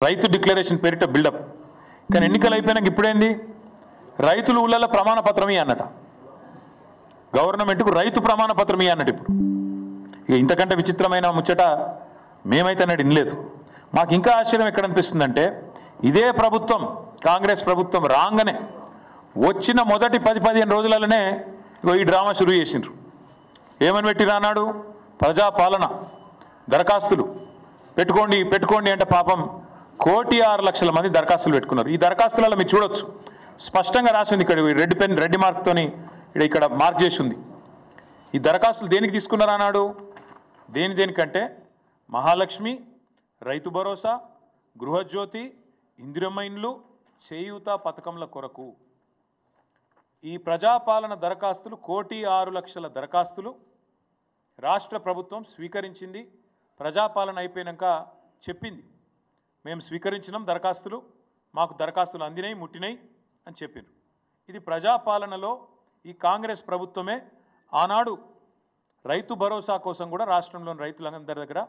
రైతు డిక్లరేషన్ పేరిట బిల్డప్. కానీ ఎన్నికలు అయిపోయినాక ఇప్పుడేంది, రైతులు ఊళ్ళల్లో ప్రమాణ పత్రం అన్నట, గవర్నమెంట్కు రైతు ప్రమాణ పత్రం అన్నట్టు. ఇప్పుడు ఇక ఇంతకంటే విచిత్రమైన ముచ్చట మేమైతే అన్నట్టు వినలేదు. మాకు ఇంకా ఆశ్చర్యం ఎక్కడ అనిపిస్తుందంటే, ఇదే ప్రభుత్వం కాంగ్రెస్ ప్రభుత్వం రాగానే వచ్చిన మొదటి 10-15 రోజులలోనే ఈ డ్రామా షురూ చేసిండ్రు. ఏమని పెట్టి రానాడు, ప్రజాపాలన దరఖాస్తులు పెట్టుకోండి అంటే పాపం 1,06,00,000 మంది దరఖాస్తులు పెట్టుకున్నారు. ఈ దరఖాస్తులలో మీరు చూడొచ్చు, స్పష్టంగా రాసింది ఇక్కడ రెడ్ మార్క్తోని ఇక్కడ మార్క్ చేసి ఉంది. ఈ దరఖాస్తులు దేనికి తీసుకున్నారు అన్నాడు, దేనికంటే మహాలక్ష్మి, రైతు భరోసా, గృహజ్యోతి, ఇందిరమ్మ ఇండ్లు, చేయూత పథకంల కొరకు. ఈ ప్రజాపాలన దరఖాస్తులు 1,06,00,000 దరఖాస్తులు రాష్ట్ర ప్రభుత్వం స్వీకరించింది. ప్రజాపాలన అయిపోయినాక చెప్పింది, మేము స్వీకరించినాం దరఖాస్తులు, మాకు దరఖాస్తులు అందినాయి, ముట్టినాయి అని చెప్పిండ్రు. ఇది ప్రజాపాలనలో ఈ కాంగ్రెస్ ప్రభుత్వమే ఆనాడు రైతు భరోసా కోసం కూడా రాష్ట్రంలోని రైతులందరి దగ్గర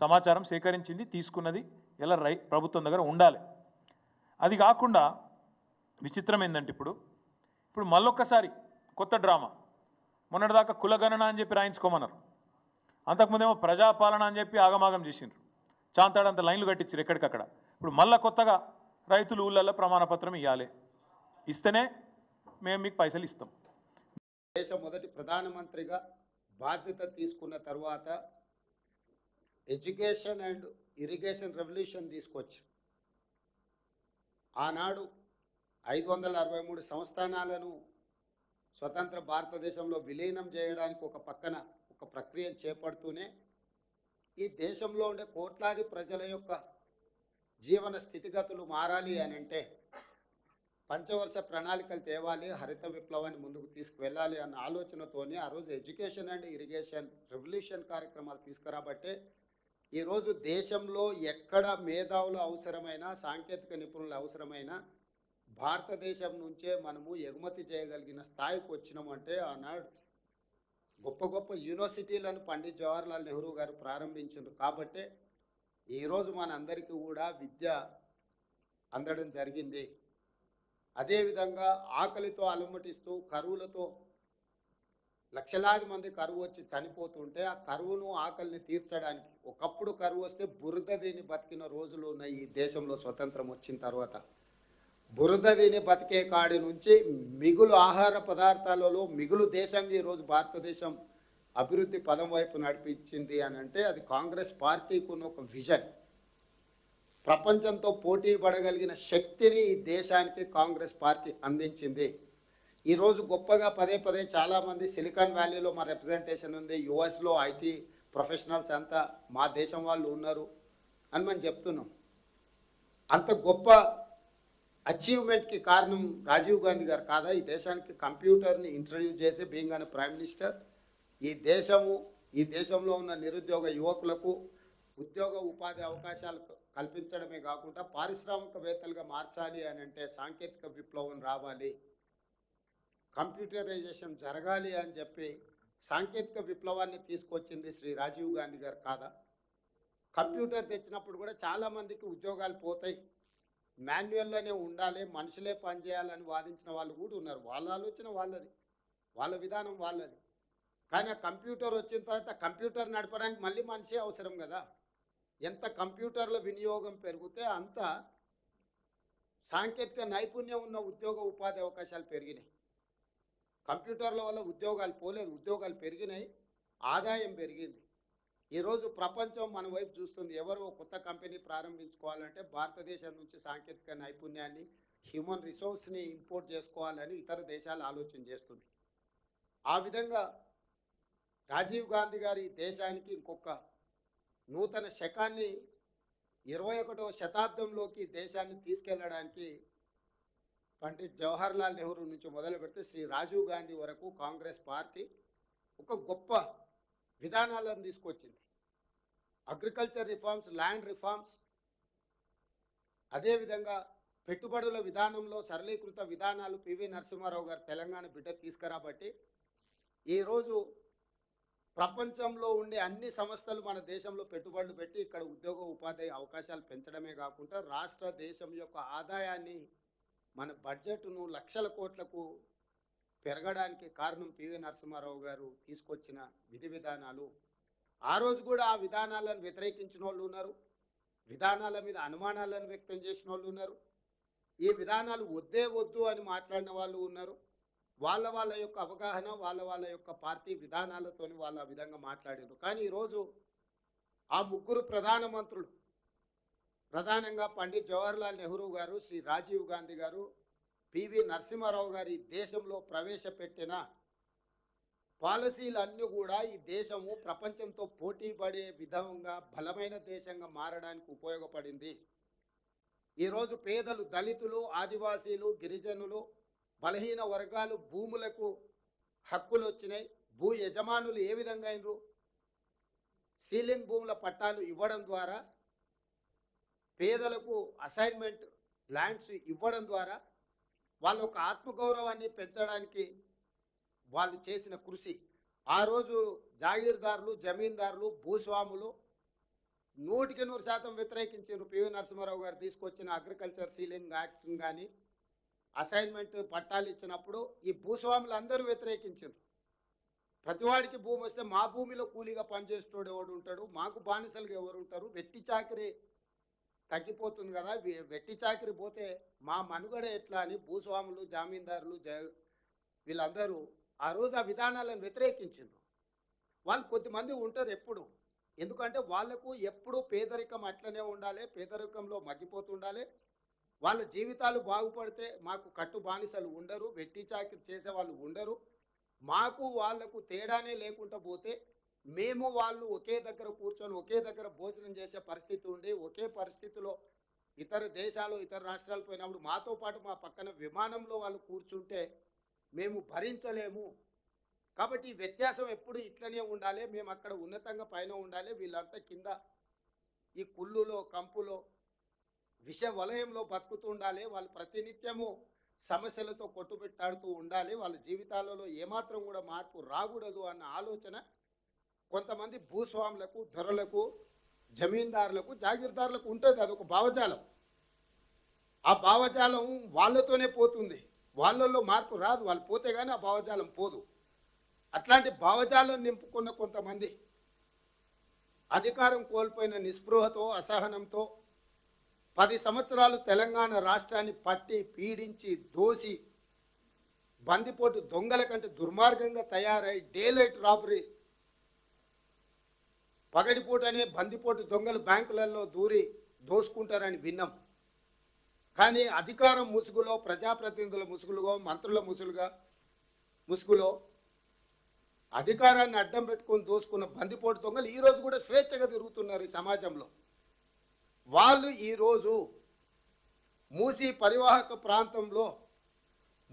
సమాచారం సేకరించింది, తీసుకున్నది. ఇలా ప్రభుత్వం దగ్గర ఉండాలి. అది కాకుండా విచిత్రం ఏంటంటే ఇప్పుడు మళ్ళొక్కసారి కొత్త డ్రామా. మొన్నటిదాకా కులగణన అని చెప్పి రాయించుకోమన్నారు, అంతకుముందేమో ప్రజాపాలన అని చెప్పి ఆగమాగం చేసిండ్రు, చాంతాడంత లైన్లు కట్టించారు ఎక్కడికక్కడ. ఇప్పుడు మళ్ళా కొత్తగా రైతులు ఊళ్ళల్లో ప్రమాణపత్రం ఇవ్వాలి, ఇస్తేనే మేము మీకు పైసలు ఇస్తాం. దేశ మొదటి ప్రధానమంత్రిగా బాధ్యత తీసుకున్న తర్వాత ఎడ్యుకేషన్ అండ్ ఇరిగేషన్ రెవల్యూషన్ తీసుకొచ్చి ఆనాడు 563 సంస్థానాలను స్వతంత్ర భారతదేశంలో విలీనం చేయడానికి ఒక పక్కన ఒక ప్రక్రియ చేపడుతూనే ఈ దేశంలో ఉండే కోట్లాది ప్రజల యొక్క జీవన స్థితిగతులు మారాలి అని అంటే పంచవర్ష ప్రణాళికలు తేవాలి, హరిత విప్లవాన్ని ముందుకు తీసుకువెళ్ళాలి అన్న ఆలోచనతోనే ఆ రోజు ఎడ్యుకేషన్ అండ్ ఇరిగేషన్ రెవల్యూషన్ కార్యక్రమాలు తీసుకురాబట్టే ఈరోజు దేశంలో ఎక్కడ మేధావులు అవసరమైన, సాంకేతిక నిపుణులు అవసరమైన భారతదేశం నుంచే మనము ఎగుమతి చేయగలిగిన స్థాయికి వచ్చినామంటే ఆనాడు గొప్ప గొప్ప యూనివర్సిటీలను పండిత్ జవహర్లాల్ నెహ్రూ గారు ప్రారంభించారు. కాబట్టే ఈరోజు మనందరికీ కూడా విద్య అందడం జరిగింది. అదేవిధంగా ఆకలితో అలమటిస్తూ కరువులతో లక్షలాది మంది కరువు వచ్చి చనిపోతుంటే ఆ కరువును ఆకలిని తీర్చడానికి ఒకప్పుడు కరువు వస్తే బురద దీని బతికిన రోజులు ఉన్నాయి. ఈ దేశంలో స్వతంత్రం వచ్చిన తర్వాత బురద దీని బతికే కాడి నుంచి మిగులు ఆహార పదార్థాలలో మిగులు దేశంగా ఈరోజు భారతదేశం అభివృద్ధి పదం వైపు నడిపించింది అని అంటే అది కాంగ్రెస్ పార్టీకి ఉన్న ఒక విజన్. ప్రపంచంతో పోటీ పడగలిగిన శక్తిని ఈ దేశానికి కాంగ్రెస్ పార్టీ అందించింది. ఈరోజు గొప్పగా పదే చాలామంది సిలికాన్ వ్యాలీలో మా రిప్రజెంటేషన్ ఉంది, యుఎస్లో ఐటీ ప్రొఫెషనల్స్ అంతా మా దేశం వాళ్ళు ఉన్నారు అని మనం చెప్తున్నాం. అంత గొప్ప అచీవ్మెంట్కి కారణం రాజీవ్ గాంధీ గారు కాదా? ఈ దేశానికి కంప్యూటర్ని ఇంట్రడ్యూస్ చేసి బీయింగ్ అనే ప్రైమ్ మినిస్టర్ ఈ దేశంలో ఉన్న నిరుద్యోగ యువకులకు ఉద్యోగ ఉపాధి అవకాశాలు కల్పించడమే కాకుండా పారిశ్రామికవేత్తలుగా మార్చాలి అని అంటే సాంకేతిక విప్లవం రావాలి, కంప్యూటరైజేషన్ జరగాలి అని చెప్పి సాంకేతిక విప్లవాన్ని తీసుకొచ్చింది శ్రీ రాజీవ్ గాంధీ గారు కాదా? కంప్యూటర్ తెచ్చినప్పుడు కూడా చాలామందికి ఉద్యోగాలు పోతాయి, మాన్యువల్లోనే ఉండాలి, మనుషులే పనిచేయాలని వాదించిన వాళ్ళు కూడా ఉన్నారు. వాళ్ళ ఆలోచన వాళ్ళది, వాళ్ళ విధానం వాళ్ళది. కానీ ఆ కంప్యూటర్ వచ్చిన తర్వాత కంప్యూటర్ నడపడానికి మళ్ళీ మనిషి అవసరం కదా. ఎంత కంప్యూటర్ల వినియోగం పెరిగితే అంత సాంకేతిక నైపుణ్యం ఉన్న ఉద్యోగ ఉపాధి అవకాశాలు పెరిగినాయి. కంప్యూటర్ల వల్ల ఉద్యోగాలు పోలేదు, ఉద్యోగాలు పెరిగినాయి, ఆదాయం పెరిగింది. ఈరోజు ప్రపంచం మన వైపు చూస్తుంది. ఎవరో కొత్త కంపెనీ ప్రారంభించుకోవాలంటే భారతదేశం నుంచి సాంకేతిక నైపుణ్యాన్ని, హ్యూమన్ రిసోర్స్ని ఇంపోర్ట్ చేసుకోవాలని ఇతర దేశాలు ఆలోచన చేస్తుంది. ఆ విధంగా రాజీవ్ గాంధీ గారు ఈ దేశానికి ఇంకొక నూతన శకాన్ని 21వ శతాబ్దంలోకి దేశాన్ని తీసుకెళ్లడానికి పండిత్ జవహర్లాల్ నెహ్రూ నుంచి మొదలు పెడితే శ్రీ రాజీవ్ గాంధీ వరకు కాంగ్రెస్ పార్టీ ఒక గొప్ప విధానాలను తీసుకొచ్చింది. అగ్రికల్చర్ రిఫార్మ్స్, ల్యాండ్ రిఫార్మ్స్, అదేవిధంగా పెట్టుబడుల విధానంలో సరళీకృత విధానాలు పివి నరసింహారావు గారు తెలంగాణ బిడ్డ తీసుకురాబట్టి ఈరోజు ప్రపంచంలో ఉండే అన్ని సంస్థలు మన దేశంలో పెట్టుబడులు పెట్టి ఇక్కడ ఉద్యోగ ఉపాధి అవకాశాలు పెంచడమే కాకుండా రాష్ట్ర దేశం యొక్క ఆదాయాన్ని మన బడ్జెట్ను లక్షల కోట్లకు పెరగడానికి కారణం పివి నరసింహారావు గారు తీసుకొచ్చిన విధి విధానాలు. ఆ రోజు కూడా ఆ విధానాలను వ్యతిరేకించిన వాళ్ళు ఉన్నారు, విధానాల మీద అనుమానాలను వ్యక్తం చేసిన వాళ్ళు ఉన్నారు, ఈ విధానాలు వద్దే వద్దు అని మాట్లాడిన వాళ్ళు ఉన్నారు. వాళ్ళ యొక్క అవగాహన వాళ్ళ యొక్క పార్టీ విధానాలతో వాళ్ళు ఆ విధంగా మాట్లాడారు. కానీ ఈరోజు ఆ ముగ్గురు ప్రధానమంత్రులు, ప్రధానంగా పండిత్ జవహర్లాల్ నెహ్రూ గారు, శ్రీ రాజీవ్ గాంధీ గారు, పివి నరసింహారావు గారు ఈ దేశంలో ప్రవేశపెట్టిన పాలసీలన్నీ కూడా ఈ దేశము ప్రపంచంతో పోటీ పడే విధంగా బలమైన దేశంగా మారడానికి ఉపయోగపడింది. ఈరోజు పేదలు, దళితులు, ఆదివాసీలు, గిరిజనులు, బలహీన వర్గాలు భూములకు హక్కులు వచ్చినాయి. భూ యజమానులు ఏ విధంగా అయినరు? సీలింగ్ భూముల పట్టాలు ఇవ్వడం ద్వారా, పేదలకు అసైన్మెంట్ ల్యాండ్స్ ఇవ్వడం ద్వారా వాళ్ళ ఒక ఆత్మగౌరవాన్ని పెంచడానికి వాళ్ళు చేసిన కృషి. ఆ రోజు జాగీర్దారులు, జమీందారులు, భూస్వాములు 100% వ్యతిరేకించారు. పివి నరసింహారావు గారు తీసుకొచ్చిన అగ్రికల్చర్ సీలింగ్ యాక్ట్ కానీ, అసైన్మెంట్ పట్టాలు ఇచ్చినప్పుడు ఈ భూస్వాములు అందరూ వ్యతిరేకించారు. ప్రతివాడికి భూమి వస్తే మా భూమిలో కూలీగా పనిచేసేటోడు ఎవడు ఉంటాడు, మాకు బానిసలుగా ఎవరు ఉంటారు, వెట్టి చాకరీ తగ్గిపోతుంది కదా, వెట్టి చాకరీ పోతే మా మనుగడ ఎట్లా అని భూస్వాములు, జామీందారులు, వీళ్ళందరూ ఆ రోజు ఆ విధానాలను వ్యతిరేకించారు. వాళ్ళు కొద్దిమంది ఉంటారు ఎప్పుడు, ఎందుకంటే వాళ్లకు ఎప్పుడూ పేదరికం అట్లనే ఉండాలి, పేదరికంలో మగ్గిపోతుండాలి. వాళ్ళ జీవితాలు బాగుపడితే మాకు కట్టు బానిసలు ఉండరు, వెట్టి చాకరీ చేసే వాళ్ళు ఉండరు, మాకు వాళ్లకు తేడానే లేకుండా పోతే మేము వాళ్ళు ఒకే దగ్గర కూర్చొని ఒకే దగ్గర భోజనం చేసే పరిస్థితి ఉండి, ఒకే పరిస్థితిలో ఇతర దేశాలు, ఇతర రాష్ట్రాలు పోయినప్పుడు మాతో పాటు మా పక్కన విమానంలో వాళ్ళు కూర్చుంటే మేము భరించలేము. కాబట్టి ఈ వ్యత్యాసం ఎప్పుడు ఇట్లనే ఉండాలి, మేము అక్కడ ఉన్నతంగా పైన ఉండాలి, వీళ్ళంతా కింద ఈ కుళ్ళులో, కంపులో, విష వలయంలో బతుకుతూ ఉండాలి, వాళ్ళు ప్రతినిత్యము సమస్యలతో కొట్టుబెట్టాడుతూ ఉండాలి, వాళ్ళ జీవితాలలో ఏమాత్రం కూడా మార్పు రాకూడదు అన్న ఆలోచన కొంతమంది భూస్వాములకు, దొరలకు, జమీందారులకు, జాగీర్దారులకు ఉంటుంది. అదొక భావజాలం. ఆ భావజాలం వాళ్ళతోనే పోతుంది, వాళ్ళల్లో మార్పు రాదు. వాళ్ళు పోతే కానీ ఆ భావజాలం పోదు. అట్లాంటి భావజాలం నింపుకున్న కొంతమంది అధికారం కోల్పోయిన నిస్పృహతో, అసహనంతో 10 సంవత్సరాలు తెలంగాణ రాష్ట్రాన్ని పట్టి పీడించి దోసి బందిపోటు దొంగల కంటే దుర్మార్గంగా తయారై డేలైట్ రాబరీస్, పగటిపూటనే బందిపోటు దొంగలు బ్యాంకులలో దూరి దోసుకుంటారని విన్నాం. కానీ అధికారం ముసుగులో, ప్రజాప్రతినిధుల ముసుగులో, మంత్రుల ముసుగులో అధికారాన్ని అడ్డం పెట్టుకొని దోసుకున్న బందిపోటు దొంగలు ఈరోజు కూడా స్వేచ్ఛగా తిరుగుతున్నారు ఈ సమాజంలో. వాళ్ళు ఈరోజు మూసీ పరివాహక ప్రాంతంలో